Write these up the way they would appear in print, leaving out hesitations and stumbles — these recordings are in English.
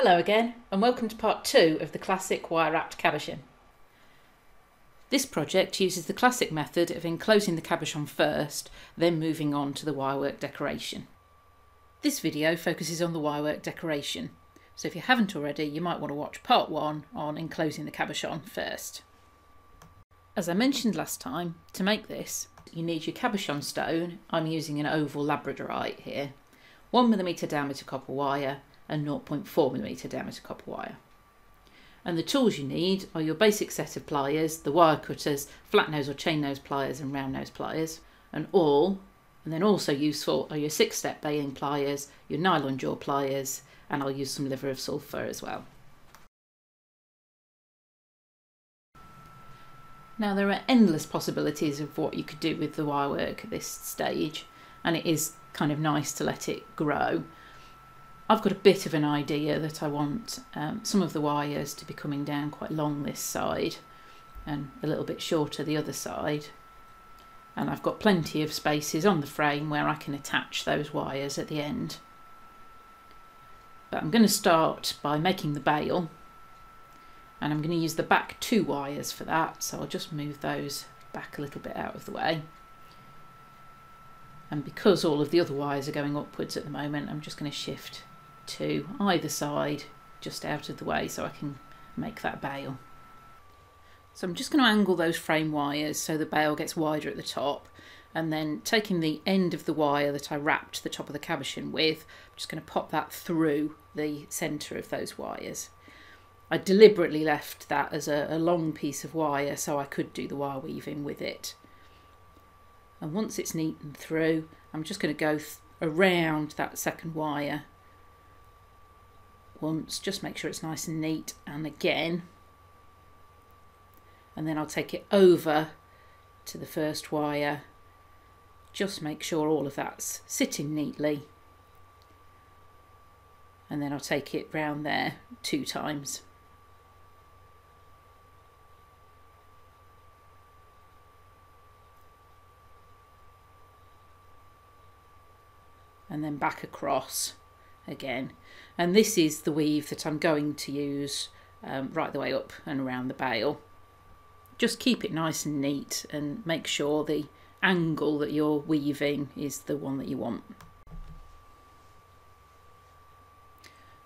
Hello again, and welcome to part 2 of the classic wire-wrapped cabochon. This project uses the classic method of enclosing the cabochon first, then moving on to the wirework decoration. This video focuses on the wirework decoration, so if you haven't already, you might want to watch part 1 on enclosing the cabochon first. As I mentioned last time, to make this, you need your cabochon stone. I'm using an oval labradorite here, 1mm diameter copper wire, and 0.4mm diameter copper wire. And the tools you need are your basic set of pliers, the wire cutters, flat nose or chain nose pliers and round nose pliers, and then also useful are your 6-step baling pliers, your nylon jaw pliers, and I'll use some liver of sulphur as well. Now there are endless possibilities of what you could do with the wirework at this stage, and it is kind of nice to let it grow. I've got a bit of an idea that I want some of the wires to be coming down quite long this side and a little bit shorter the other side. And I've got plenty of spaces on the frame where I can attach those wires at the end. But I'm going to start by making the bail, and I'm going to use the back 2 wires for that, so I'll just move those back a little bit out of the way. And because all of the other wires are going upwards at the moment, I'm just going to shift to either side just out of the way so I can make that bail. So I'm just going to angle those frame wires so the bail gets wider at the top, and then taking the end of the wire that I wrapped the top of the cabochon with, I'm just going to pop that through the centre of those wires. I deliberately left that as a long piece of wire so I could do the wire weaving with it. And once it's neatened through, I'm just going to go around that second wire once, just make sure it's nice and neat, and again, and then I'll take it over to the first wire, just make sure all of that's sitting neatly, and then I'll take it round there 2 times. And then back across again. And this is the weave that I'm going to use right the way up and around the bail. Just keep it nice and neat and make sure the angle that you're weaving is the one that you want.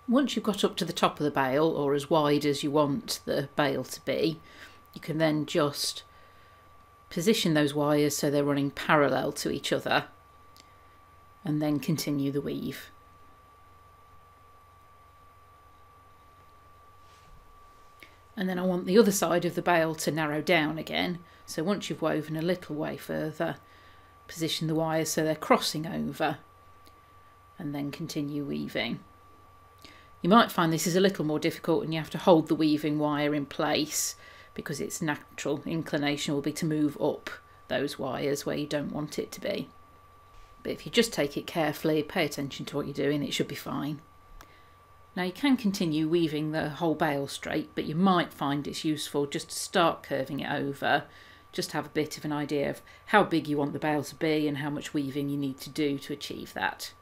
Once you've got up to the top of the bail, or as wide as you want the bail to be, you can then just position those wires so they're running parallel to each other, and then continue the weave. And then I want the other side of the bail to narrow down again, so once you've woven a little way further, position the wires so they're crossing over, and then continue weaving. You might find this is a little more difficult and you have to hold the weaving wire in place because its natural inclination will be to move up those wires where you don't want it to be. But if you just take it carefully, pay attention to what you're doing, it should be fine. Now you can continue weaving the whole bail straight, but you might find it's useful just to start curving it over, just to have a bit of an idea of how big you want the bail to be and how much weaving you need to do to achieve that.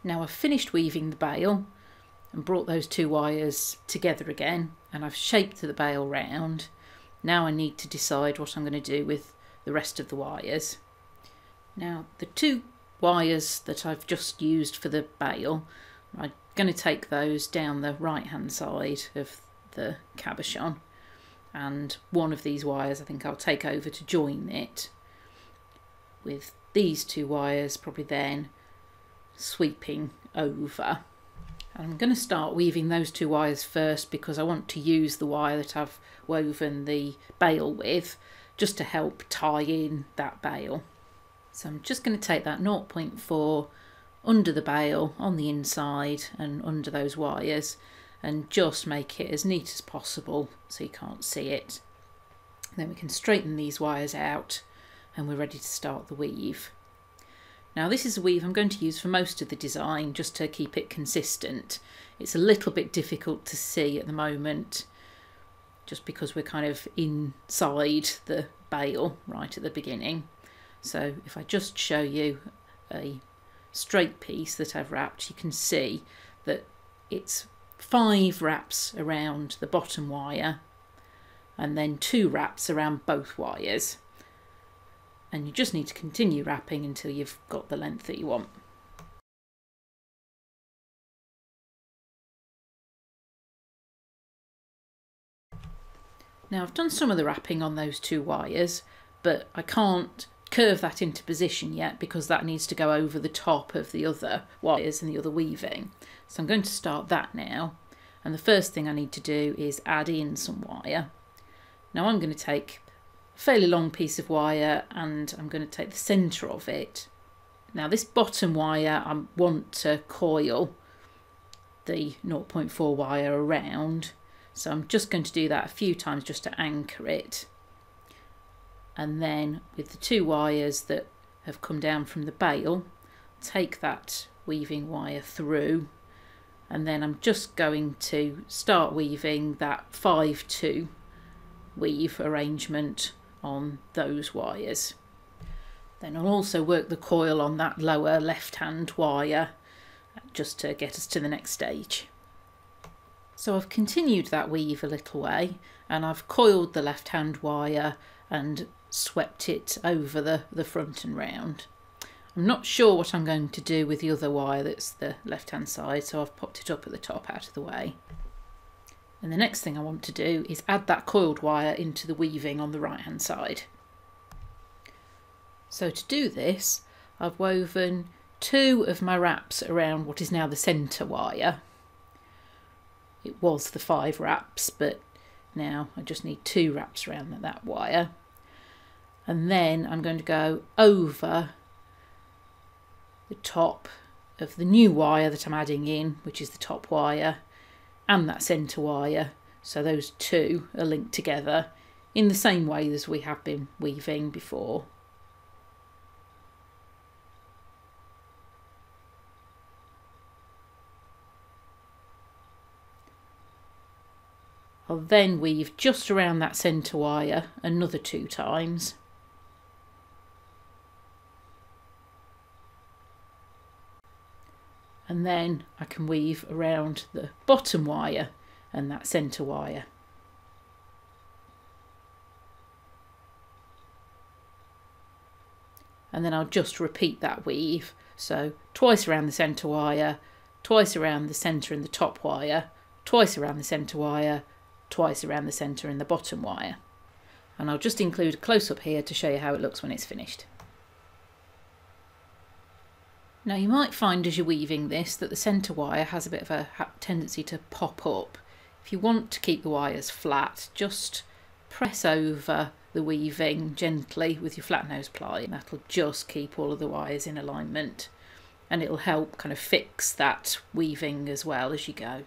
Now I've finished weaving the bail and brought those 2 wires together again, and I've shaped the bail round. Now I need to decide what I'm going to do with the rest of the wires. Now the 2 wires that I've just used for the bail, I'm going to take those down the right hand side of the cabochon, and one of these wires I think I'll take over to join it with these 2 wires, probably then sweeping over. And I'm going to start weaving those 2 wires first because I want to use the wire that I've woven the bail with just to help tie in that bail. So I'm just going to take that 0.4 under the bail on the inside and under those wires and just make it as neat as possible so you can't see it. Then we can straighten these wires out and we're ready to start the weave. Now this is a weave I'm going to use for most of the design just to keep it consistent. It's a little bit difficult to see at the moment just because we're kind of inside the bail right at the beginning. So if I just show you a straight piece that I've wrapped, you can see that it's 5 wraps around the bottom wire and then 2 wraps around both wires. And you just need to continue wrapping until you've got the length that you want. Now I've done some of the wrapping on those 2 wires, but I can't curve that into position yet because that needs to go over the top of the other wires and the other weaving. So I'm going to start that now, and the first thing I need to do is add in some wire. Now I'm going to take a fairly long piece of wire and I'm going to take the centre of it. Now this bottom wire I want to coil the 0.4 wire around, so I'm just going to do that a few times just to anchor it. And then with the 2 wires that have come down from the bail, take that weaving wire through, and then I'm just going to start weaving that 5-2 weave arrangement on those wires. Then I'll also work the coil on that lower left hand wire just to get us to the next stage. So I've continued that weave a little way and I've coiled the left hand wire and swept it over the front and round. I'm not sure what I'm going to do with the other wire that's the left hand side, so I've popped it up at the top out of the way. And the next thing I want to do is add that coiled wire into the weaving on the right hand side. So to do this, I've woven 2 of my wraps around what is now the centre wire. It was the 5 wraps, but now I just need 2 wraps around that wire. And then I'm going to go over the top of the new wire that I'm adding in, which is the top wire, and that centre wire, so those 2 are linked together in the same way as we have been weaving before. I'll then weave just around that centre wire another 2 times. And then I can weave around the bottom wire and that centre wire. And then I'll just repeat that weave. So twice around the centre wire, twice around the centre and the top wire, twice around the centre wire, twice around the centre and the bottom wire. And I'll just include a close-up here to show you how it looks when it's finished. Now you might find as you're weaving this that the centre wire has a bit of a tendency to pop up. If you want to keep the wires flat, just press over the weaving gently with your flat nose ply. That'll just keep all of the wires in alignment, and it'll help kind of fix that weaving as well as you go.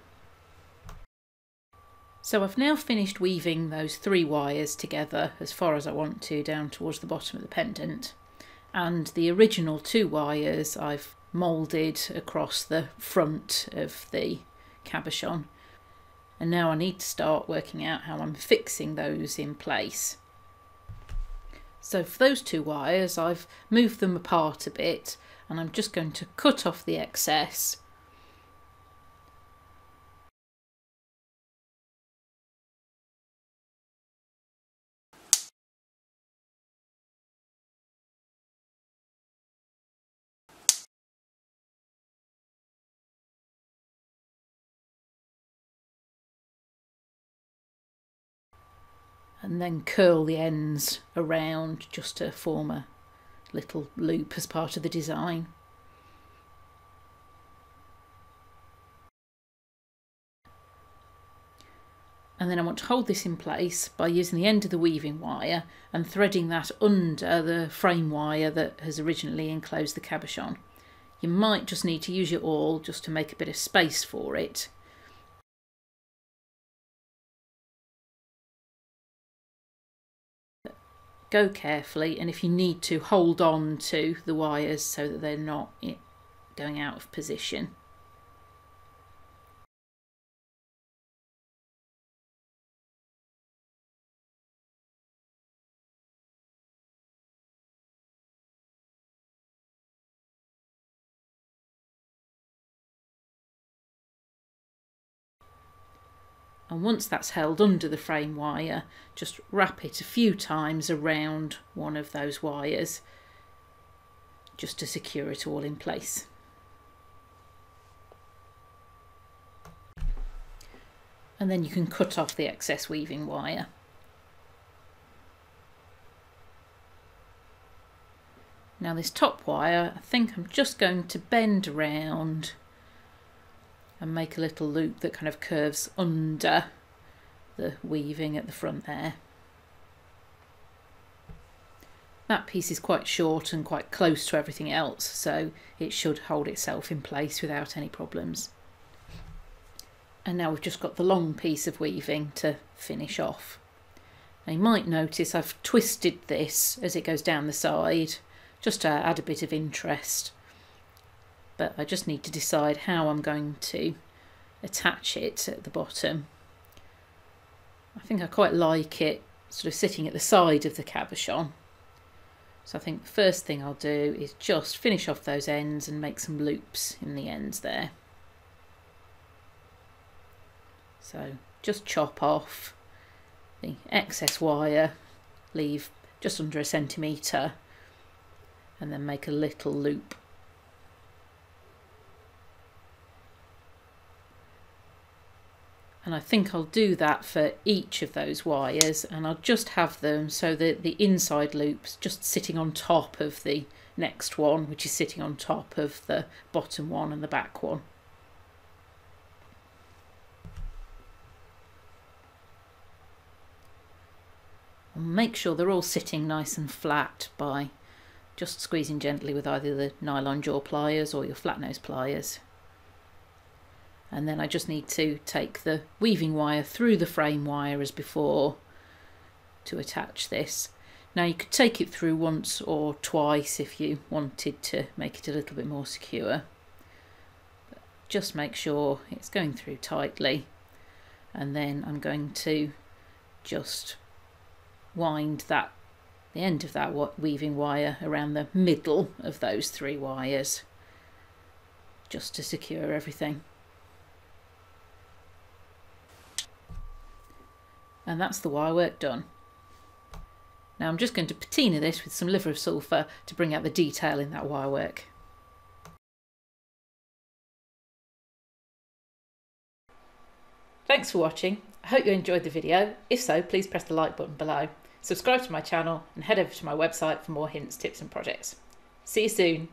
So I've now finished weaving those 3 wires together as far as I want to down towards the bottom of the pendant. And the original 2 wires I've moulded across the front of the cabochon, and now I need to start working out how I'm fixing those in place. So for those 2 wires I've moved them apart a bit, and I'm just going to cut off the excess . And then curl the ends around just to form a little loop as part of the design. And then I want to hold this in place by using the end of the weaving wire and threading that under the frame wire that has originally enclosed the cabochon. You might just need to use your awl just to make a bit of space for it. Go carefully, and if you need to, hold on to the wires so that they're not going out of position. And once that's held under the frame wire, just wrap it a few times around one of those wires just to secure it all in place. And then you can cut off the excess weaving wire. Now this top wire, I think I'm just going to bend around and make a little loop that kind of curves under the weaving at the front there. That piece is quite short and quite close to everything else, so it should hold itself in place without any problems. And now we've just got the long piece of weaving to finish off. Now you might notice I've twisted this as it goes down the side, just to add a bit of interest. But I just need to decide how I'm going to attach it at the bottom. I think I quite like it sort of sitting at the side of the cabochon. So I think the first thing I'll do is just finish off those ends and make some loops in the ends there. So just chop off the excess wire, leave just under 1 centimetre, and then make a little loop. And I think I'll do that for each of those wires, and I'll just have them so that the inside loop's just sitting on top of the next one, which is sitting on top of the bottom one and the back one. And make sure they're all sitting nice and flat by just squeezing gently with either the nylon jaw pliers or your flat nose pliers. And then I just need to take the weaving wire through the frame wire as before to attach this. Now you could take it through once or twice if you wanted to make it a little bit more secure. But just make sure it's going through tightly, and then I'm going to just wind the end of that weaving wire around the middle of those 3 wires just to secure everything. And that's the wire work done. Now I'm just going to patina this with some liver of sulphur to bring out the detail in that wire work. Thanks for watching. I hope you enjoyed the video. If so, please press the like button below. Subscribe to my channel and head over to my website for more hints, tips and projects. See you soon.